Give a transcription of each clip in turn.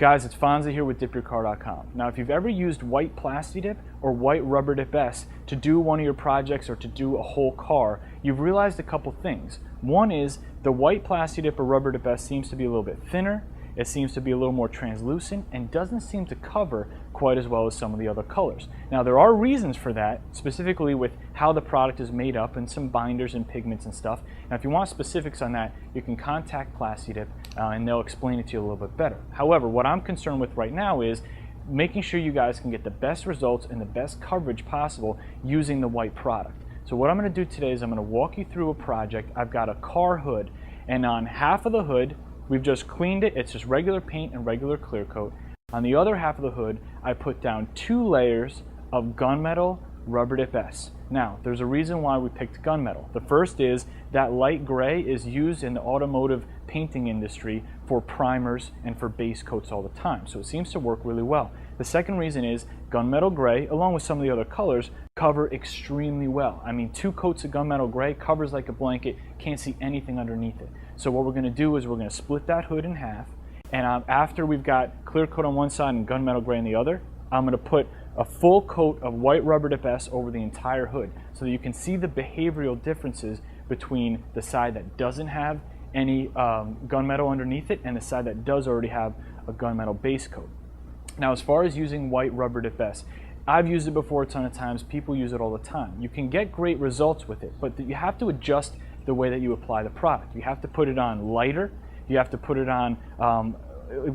Guys, it's Fonzie here with DipYourCar.com. Now, if you've ever used white Plasti Dip or white Rubber Dip S to do one of your projects or to do a whole car, you've realized a couple things. One is the white Plasti Dip or Rubber Dip S seems to be a little bit thinner, it seems to be a little more translucent, and doesn't seem to cover quite as well as some of the other colors. Now, there are reasons for that, specifically with how the product is made up and some binders and pigments and stuff. Now, if you want specifics on that, you can contact Plasti Dip and they'll explain it to you a little bit better. However, what I'm concerned with right now is making sure you guys can get the best results and the best coverage possible using the white product. So what I'm going to do today is I'm going to walk you through a project. I've got a car hood, and on half of the hood, we've just cleaned it. It's just regular paint and regular clear coat. On the other half of the hood, I put down 2 layers of gunmetal Rubber Dip S. Now, there's a reason why we picked gunmetal. The first is that light gray is used in the automotive painting industry for primers and for base coats all the time, so it seems to work really well. The second reason is gunmetal gray, along with some of the other colors, cover extremely well. I mean, 2 coats of gunmetal gray covers like a blanket, can't see anything underneath it. So what we're going to do is we're going to split that hood in half, and after we've got clear coat on one side and gunmetal gray on the other, I'm going to put a full coat of white Rubber Dip S over the entire hood so that you can see the behavioral differences between the side that doesn't have any gunmetal underneath it and the side that does already have a gunmetal base coat. Now, as far as using white Rubber Dip S, I've used it before a ton of times. People use it all the time. You can get great results with it, but you have to adjust the way that you apply the product. You have to put it on lighter. You have to put it on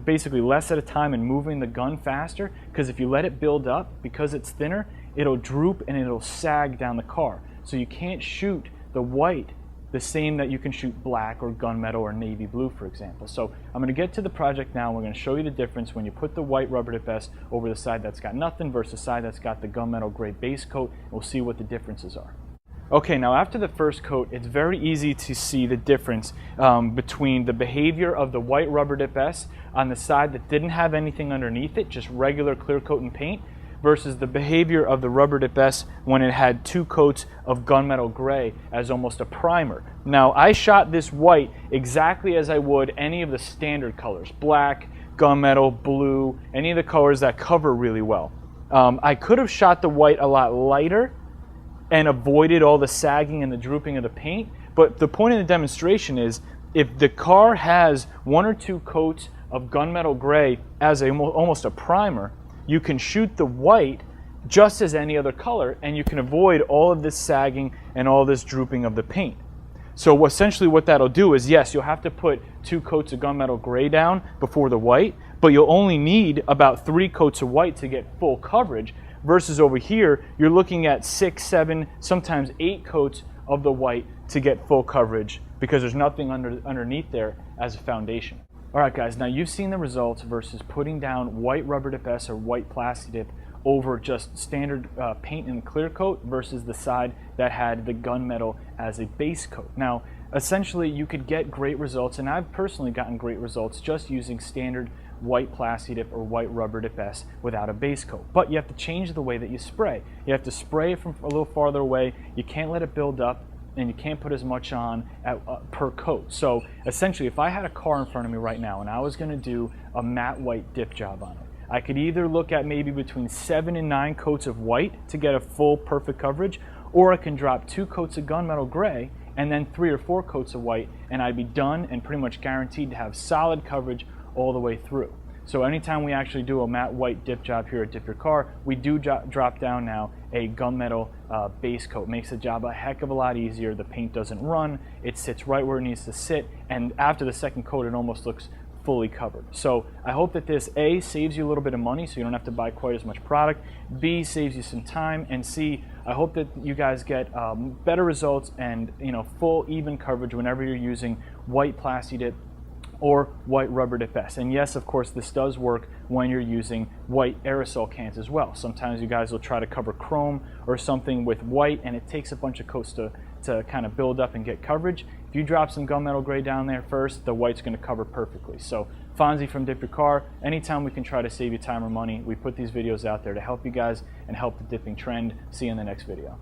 basically less at a time and moving the gun faster, because if you let it build up, because it's thinner, it'll droop and it'll sag down the car. So you can't shoot the white the same that you can shoot black or gunmetal or navy blue, for example. So I'm going to get to the project now. We're going to show you the difference when you put the white Rubber Dip S over the side that's got nothing versus the side that's got the gunmetal gray base coat. We'll see what the differences are. Okay, now after the first coat, it's very easy to see the difference between the behavior of the white Rubber Dip S on the side that didn't have anything underneath it, just regular clear coat and paint, versus the behavior of the Rubber Dip S when it had 2 coats of gunmetal gray as almost a primer. Now, I shot this white exactly as I would any of the standard colors, black, gunmetal, blue, any of the colors that cover really well. I could have shot the white a lot lighter and avoided all the sagging and the drooping of the paint, but the point of the demonstration is if the car has 1 or 2 coats of gunmetal gray as almost a primer, you can shoot the white just as any other color and you can avoid all of this sagging and all this drooping of the paint. So essentially what that'll do is, yes, you'll have to put 2 coats of gunmetal gray down before the white, but you'll only need about 3 coats of white to get full coverage, versus over here, you're looking at 6, 7, sometimes 8 coats of the white to get full coverage because there's nothing underneath there as a foundation. All right, guys, now you've seen the results versus putting down white Rubber Dip S or white Plasti Dip over just standard paint and clear coat versus the side that had the gunmetal as a base coat. Now, essentially, you could get great results, and I've personally gotten great results just using standard white Plasti Dip or white Rubber Dip S without a base coat. But you have to change the way that you spray. You have to spray it from a little farther away. You can't let it build up, and you can't put as much on per coat. So essentially, if I had a car in front of me right now and I was going to do a matte white dip job on it, I could either look at maybe between 7 and 9 coats of white to get a full perfect coverage, or I can drop 2 coats of gunmetal gray and then 3 or 4 coats of white, and I'd be done and pretty much guaranteed to have solid coverage all the way through. So anytime we actually do a matte white dip job here at Dip Your Car, we do drop down now a gunmetal base coat. Makes the job a heck of a lot easier. The paint doesn't run, it sits right where it needs to sit, and after the second coat it almost looks fully covered. So I hope that this A, saves you a little bit of money so you don't have to buy quite as much product, B, saves you some time, and C, I hope that you guys get better results and full even coverage whenever you're using white Plasti Dip or white Rubber Dip S. And yes, of course, this does work when you're using white aerosol cans as well. Sometimes you guys will try to cover chrome or something with white, and it takes a bunch of coats to kind of build up and get coverage. If you drop some gunmetal gray down there first, the white's going to cover perfectly. So Fonzie from Dip Your Car, anytime we can try to save you time or money, we put these videos out there to help you guys and help the dipping trend. See you in the next video.